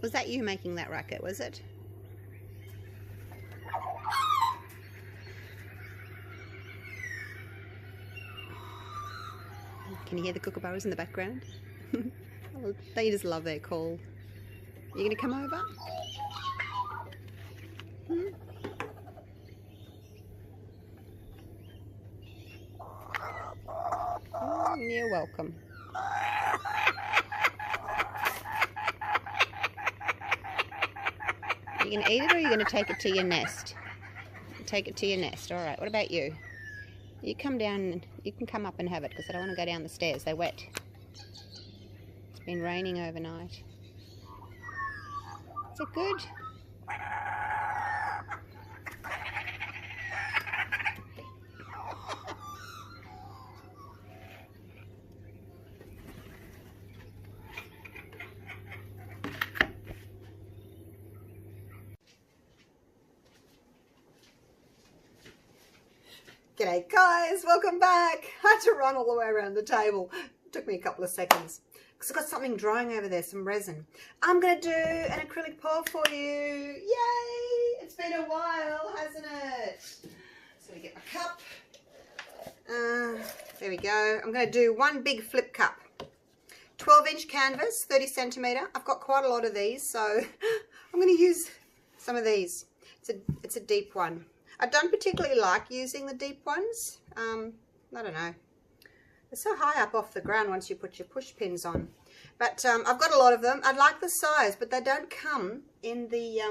Was that you making that racket, was it? Can you hear the kookaburras in the background? They just love their call. Are you going to come over? You're welcome. Are you going to eat it or are you going to take it to your nest? Take it to your nest. Alright, what about you? You come down, you can come up and have it because I don't want to go down the stairs, they're wet. It's been raining overnight. Is it good? G'day guys, welcome back. I had to run all the way around the table. It took me a couple of seconds because I've got something drying over there, some resin. I'm going to do an acrylic pour for you. Yay! It's been a while, hasn't it? So we get my cup. There we go. I'm going to do one big flip cup. 12-inch canvas, 30 centimetre. I've got quite a lot of these, so I'm going to use some of these. It's a deep one. I don't particularly like using the deep ones. I don't know. They're so high up off the ground once you put your push pins on. But I've got a lot of them. I like the size, but they don't come in the,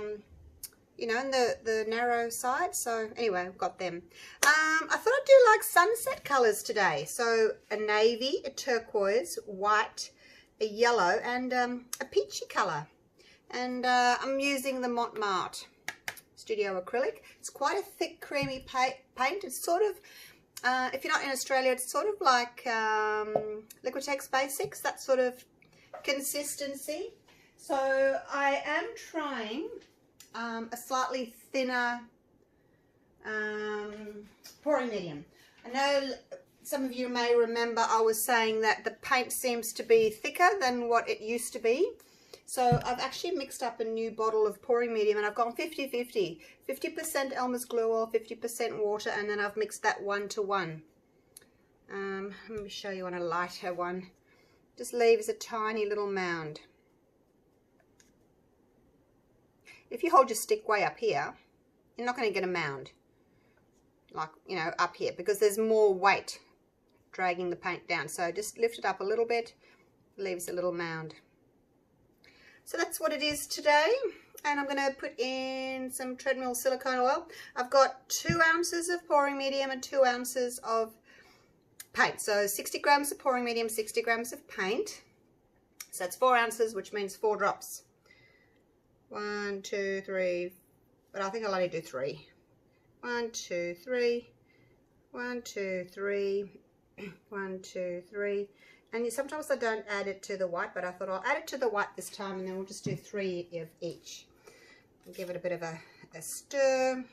you know, in the narrow side. So anyway, I've got them. I thought I'd do like sunset colours today. So a navy, a turquoise, white, a yellow, and a peachy colour. And I'm using the Mont Marte Studio Acrylic. It's quite a thick, creamy paint. It's sort of, if you're not in Australia, it's sort of like Liquitex Basics, that sort of consistency. So I am trying a slightly thinner pouring medium. I know some of you may remember I was saying that the paint seems to be thicker than what it used to be. So I've actually mixed up a new bottle of pouring medium and I've gone 50-50. 50% Elmer's glue oil, 50% water, and then I've mixed that 1-to-1. Let me show you on a lighter one. Just leaves a tiny little mound. If you hold your stick way up here, you're not going to get a mound. Like, you know, up here, because there's more weight dragging the paint down. So just lift it up a little bit, leaves a little mound. So that's what it is today, and I'm going to put in some treadmill silicone oil. I've got 2 ounces of pouring medium and 2 ounces of paint. So 60 grams of pouring medium, 60 grams of paint. So that's 4 ounces, which means 4 drops. 1, 2, 3, but I think I'll only do 3. 1, 2, 3, 1, 2, 3, 1, 2, 3. And sometimes I don't add it to the white, but I thought I'll add it to the white this time, and then we'll just do 3 of each. I'll give it a bit of a stir.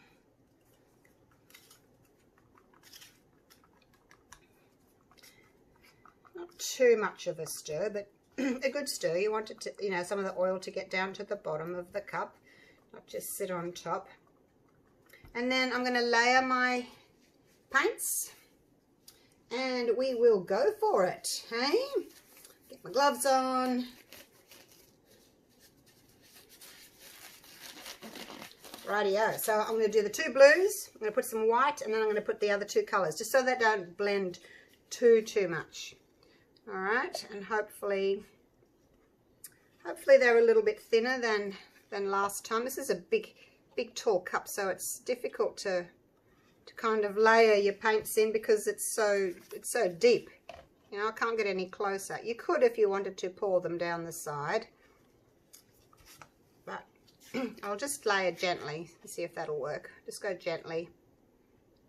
Not too much of a stir, but a good stir. You want it to, you know, some of the oil to get down to the bottom of the cup, not just sit on top. And then I'm going to layer my paints. And we will go for it, hey? Get my gloves on. Rightio. So I'm going to do the 2 blues. I'm going to put some white, and then I'm going to put the other 2 colours, just so they don't blend too much. All right, and hopefully they're a little bit thinner than last time. This is a big tall cup, so it's difficult to kind of layer your paints in because it's so deep. You know, I can't get any closer. You could if you wanted to pour them down the side, but I'll just layer gently and see if that'll work. Just go gently.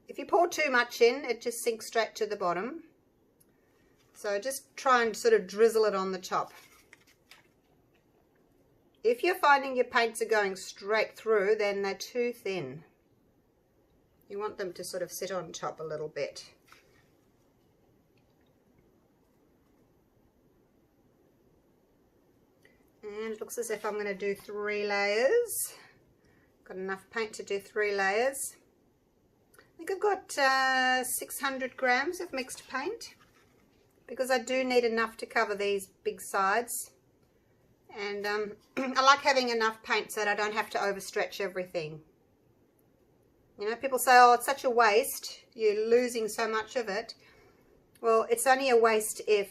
If you pour too much in, it just sinks straight to the bottom. So just try and sort of drizzle it on the top. If you're finding your paints are going straight through, then they're too thin. You want them to sort of sit on top a little bit. And it looks as if I'm going to do 3 layers. Got enough paint to do 3 layers. I think I've got 600 grams of mixed paint, because I do need enough to cover these big sides. And I like having enough paint so that I don't have to overstretch everything. You know, people say, oh, it's such a waste, you're losing so much of it. Well, it's only a waste if,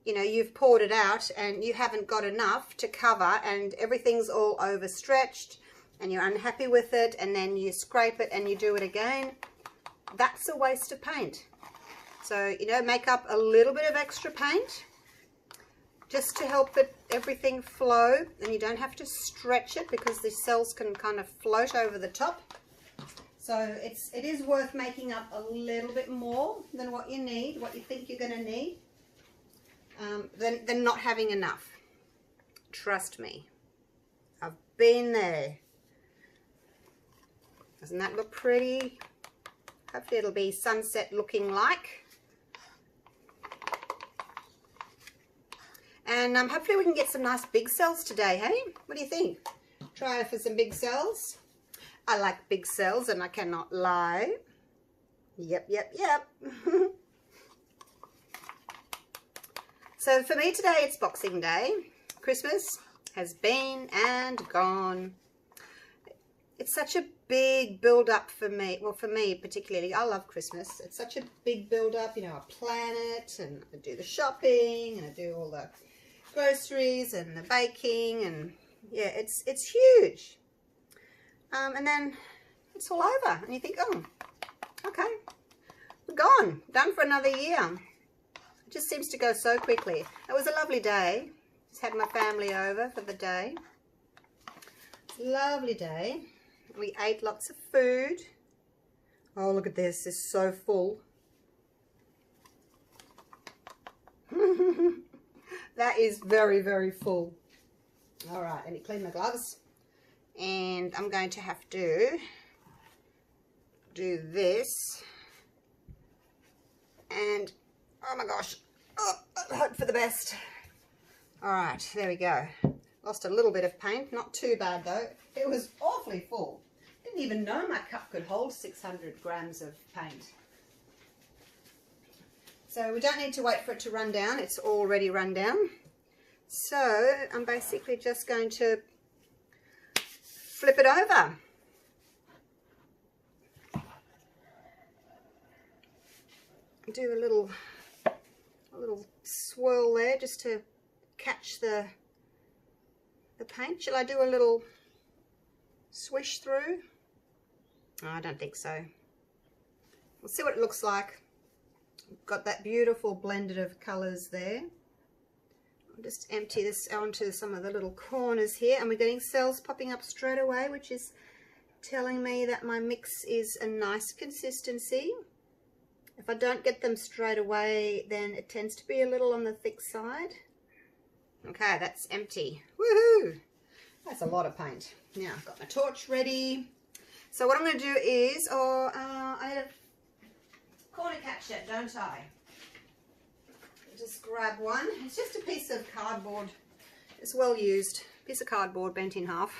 you know, you've poured it out and you haven't got enough to cover and everything's all overstretched and you're unhappy with it, and then you scrape it and you do it again. That's a waste of paint. So, you know, make up a little bit of extra paint just to help everything flow, and you don't have to stretch it because the cells can kind of float over the top. So it is worth making up a little bit more than what you need, what you think you're going to need, than not having enough. Trust me, I've been there. Doesn't that look pretty? Hopefully it'll be sunset looking like. And hopefully we can get some nice big cells today, hey? What do you think? Try for some big cells. I like big cells and I cannot lie. Yep, yep, yep. So for me today, it's Boxing Day. Christmas has been and gone. It's such a big build up for me. Well, for me particularly, I love Christmas. It's such a big build up. You know, I plan it and I do the shopping and I do all the groceries and the baking, and yeah, it's huge. And then it's all over and you think, oh, okay, we're gone, done for another year. It just seems to go so quickly. It was a lovely day. Just had my family over for the day. Lovely day. We ate lots of food. Oh, look at this. It's so full. That is very, very full. All right, let me clean my gloves. And I'm going to have to do this. And, oh my gosh, oh, hope for the best. All right, there we go. Lost a little bit of paint, not too bad though. It was awfully full. Didn't even know my cup could hold 600 grams of paint. So we don't need to wait for it to run down. It's already run down. So I'm basically just going to flip it over. Do a little swirl there just to catch the paint. Shall I do a little swish through? Oh, I don't think so. We'll see what it looks like. Got that beautiful blended of colours there. I'll just empty this onto some of the little corners here, and we're getting cells popping up straight away, which is telling me that my mix is a nice consistency. If I don't get them straight away, then it tends to be a little on the thick side. Okay, that's empty. Woohoo! That's a lot of paint. Now I've got my torch ready. So what I'm going to do is, I need a corner catcher, don't I? Just grab one. It's just a piece of cardboard. It's well used. Piece of cardboard bent in half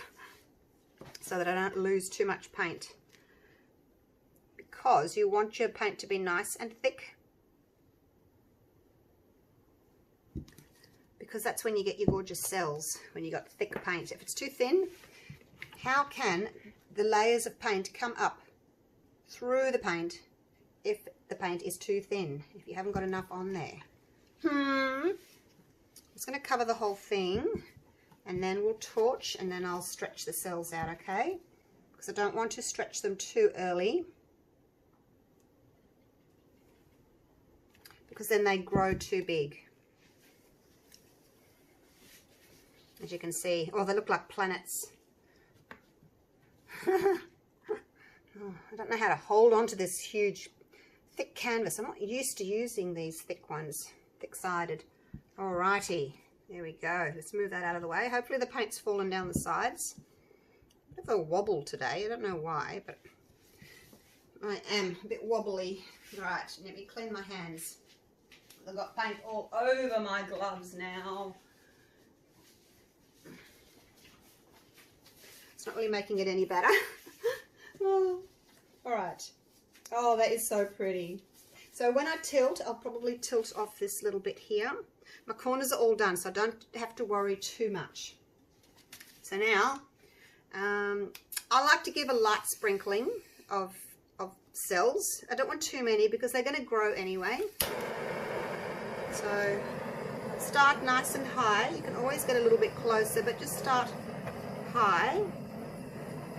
so that I don't lose too much paint. Because you want your paint to be nice and thick. Because that's when you get your gorgeous cells, when you got thick paint. If it's too thin, how can the layers of paint come up through the paint if the paint is too thin, if you haven't got enough on there? I'm just going to cover the whole thing, and then we'll torch, and then I'll stretch the cells out, okay? Because I don't want to stretch them too early, because then they grow too big. As you can see, oh, they look like planets. Oh, I don't know how to hold on to this huge thick canvas. I'm not used to using these thick ones, thick-sided. Alrighty, there we go. Let's move that out of the way. Hopefully the paint's fallen down the sides. A bit of a wobble today. I don't know why, but I am a bit wobbly. Right, let me clean my hands. I've got paint all over my gloves now. It's not really making it any better. Oh, all right. Oh, that is so pretty. So when I tilt, I'll probably tilt off this little bit here. My corners are all done, so I don't have to worry too much. So now, I like to give a light sprinkling of cells. I don't want too many because they're going to grow anyway. So start nice and high. You can always get a little bit closer, but just start high.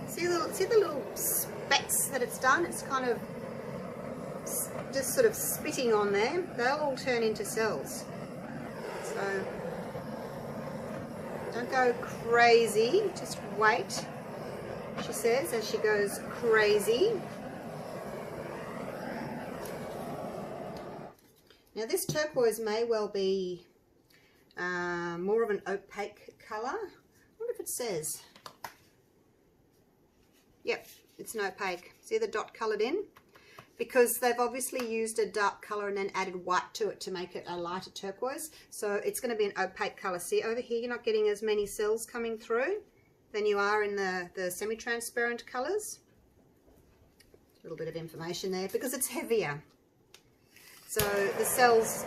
See the little specks that it's done? It's kind of just sort of spitting on there. They'll all turn into cells. So don't go crazy, just wait, she says, as she goes crazy. Now this turquoise may well be more of an opaque colour. I wonder if it says. Yep, it's an opaque. See the dot coloured in? Because they've obviously used a dark colour and then added white to it to make it a lighter turquoise. So it's going to be an opaque colour. See over here, you're not getting as many cells coming through than you are in the semi-transparent colours. A little bit of information there because it's heavier. So the cells,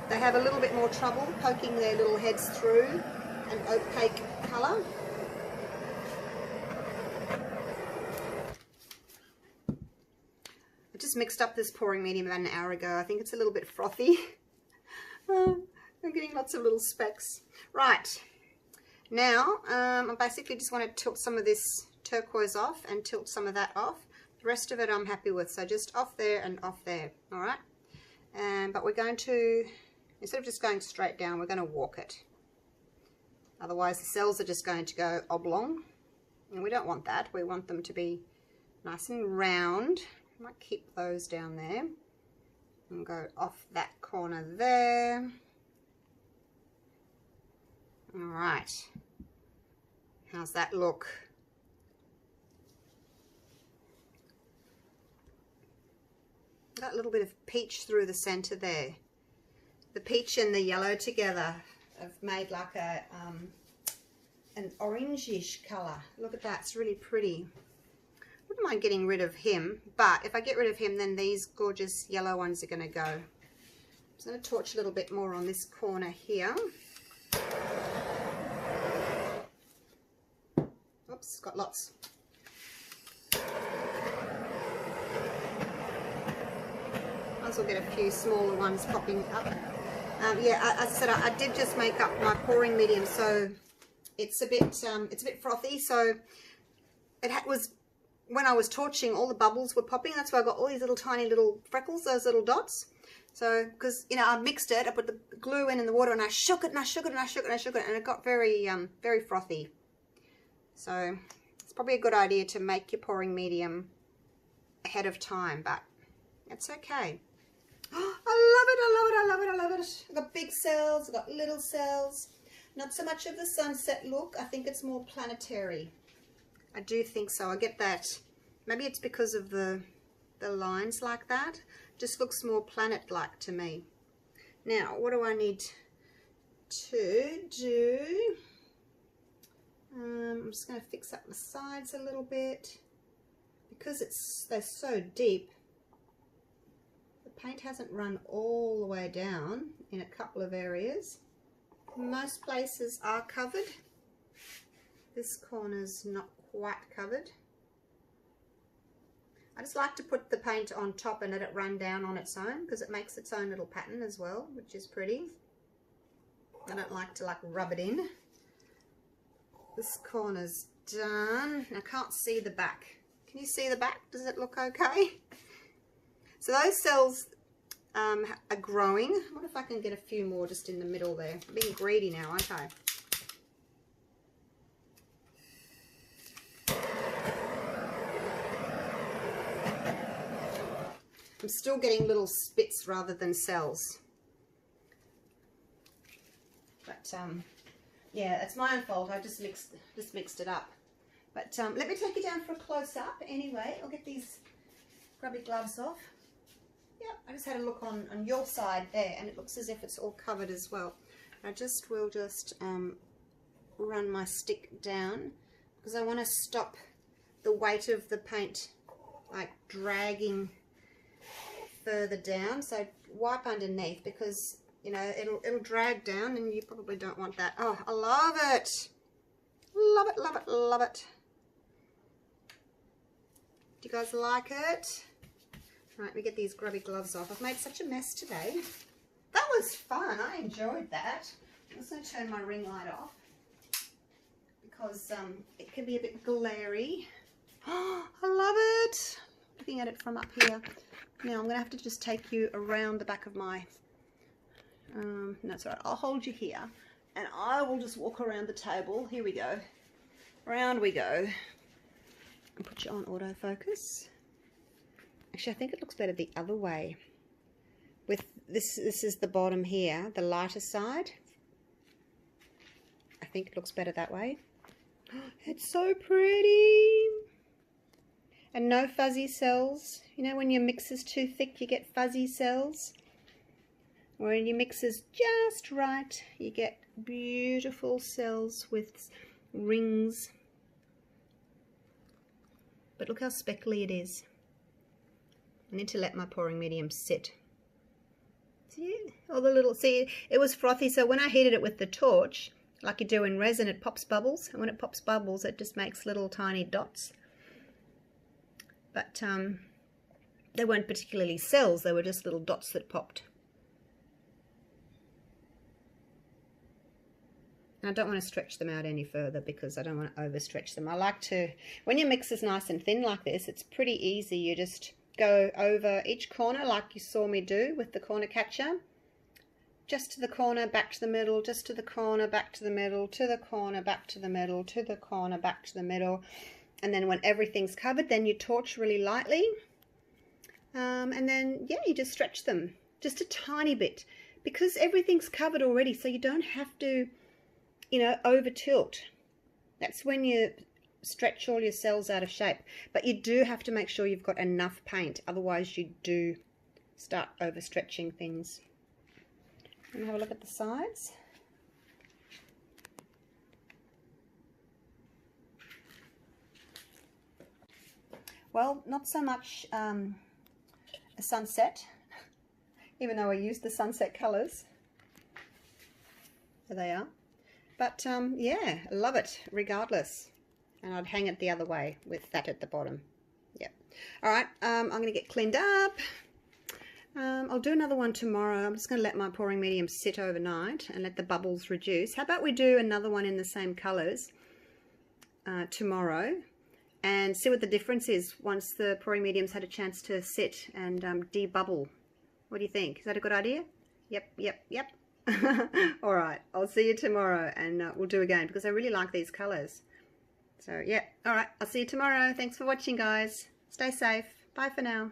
they have a little bit more trouble poking their little heads through an opaque colour. Just mixed up this pouring medium about an hour ago. I think it's a little bit frothy. I'm getting lots of little specks. Right, now I basically just want to tilt some of this turquoise off and tilt some of that off. The rest of it I'm happy with, so just off there and off there. All right, but we're going to, instead of just going straight down, we're going to walk it. Otherwise the cells are just going to go oblong, and we don't want that. We want them to be nice and round. I might keep those down there and go off that corner there. All right, how's that look? Got a little bit of peach through the center there. The peach and the yellow together have made like a an orangish color. Look at that, it's really pretty. Wouldn't mind getting rid of him, but if I get rid of him, then these gorgeous yellow ones are going to go. I'm just going to torch a little bit more on this corner here. Oops, got lots. Might as well get a few smaller ones popping up. Yeah, as I said, I did just make up my pouring medium, so it's a bit frothy. So it was. When I was torching, all the bubbles were popping. That's why I got all these little tiny little freckles, those little dots. So, because, you know, I mixed it, I put the glue in the water, and I shook it, and I shook it, and I shook it, and I shook it, and it got very, very frothy. So, it's probably a good idea to make your pouring medium ahead of time, but it's okay. Oh, I love it, I love it, I love it, I love it. I've got big cells, I've got little cells. Not so much of the sunset look. I think it's more planetary. I do think so. I get that. Maybe it's because of the lines like that. Just looks more planet-like to me. Now, what do I need to do? I'm just going to fix up the sides a little bit. Because they're so deep, the paint hasn't run all the way down in a couple of areas. Most places are covered. This corner's not quite covered. I just like to put the paint on top and let it run down on its own because it makes its own little pattern as well, which is pretty. I don't like to rub it in. This corner's done. I can't see the back. Can you see the back? Does it look okay? So those cells are growing. I wonder if I can get a few more just in the middle there. I'm being greedy now, aren't I? I'm still getting little spits rather than cells. But yeah, it's my own fault. I just mixed it up. But let me take you down for a close-up anyway. I'll get these grubby gloves off. Yep, I just had a look on your side there, and it looks as if it's all covered as well. I will just run my stick down because I want to stop the weight of the paint like dragging further down. So wipe underneath, because you know it'll drag down and you probably don't want that. Oh, I love it. Love it, love it, love it. Do you guys like it? Right, let me get these grubby gloves off. I've made such a mess today. That was fun. I enjoyed that. I'm just going to turn my ring light off because it can be a bit glary. Oh, I love it. Looking at it from up here. Now I'm going to have to just take you around the back of my... no, it's all right. I'll hold you here and I will just walk around the table. Here we go. Round we go. And put you on autofocus. Actually, I think it looks better the other way. With this is the bottom here, the lighter side. I think it looks better that way. It's so pretty. And no fuzzy cells. You know, when your mix is too thick, you get fuzzy cells. When your mix is just right, you get beautiful cells with rings. But look how speckly it is. I need to let my pouring medium sit. See, all the little, see, it was frothy, so when I heated it with the torch, like you do in resin, it pops bubbles, and when it pops bubbles, it just makes little tiny dots. But they weren't particularly cells, they were just little dots that popped. And I don't want to stretch them out any further because I don't want to overstretch them. I like to, when your mix is nice and thin like this, it's pretty easy. You just go over each corner like you saw me do with the corner catcher. Just to the corner, back to the middle, just to the corner, back to the middle, to the corner, back to the middle, to the corner, back to the middle. And then when everything's covered, then you torch really lightly. And then, yeah, you just stretch them just a tiny bit because everything's covered already, so you don't have to, you know, over tilt. That's when you stretch all your cells out of shape. But you do have to make sure you've got enough paint, otherwise you do start overstretching things. And have a look at the sides. Well, not so much a sunset, even though I used the sunset colours. There they are. But yeah, I love it regardless. And I'd hang it the other way with that at the bottom. Yep. All right, I'm going to get cleaned up. I'll do another one tomorrow. I'm just going to let my pouring medium sit overnight and let the bubbles reduce. How about we do another one in the same colours tomorrow and see what the difference is once the pouring medium's had a chance to sit and debubble. What do you think? Is that a good idea? Yep, yep, yep. All right, I'll see you tomorrow and we'll do again because I really like these colours. So yeah, all right, I'll see you tomorrow. Thanks for watching, guys. Stay safe. Bye for now.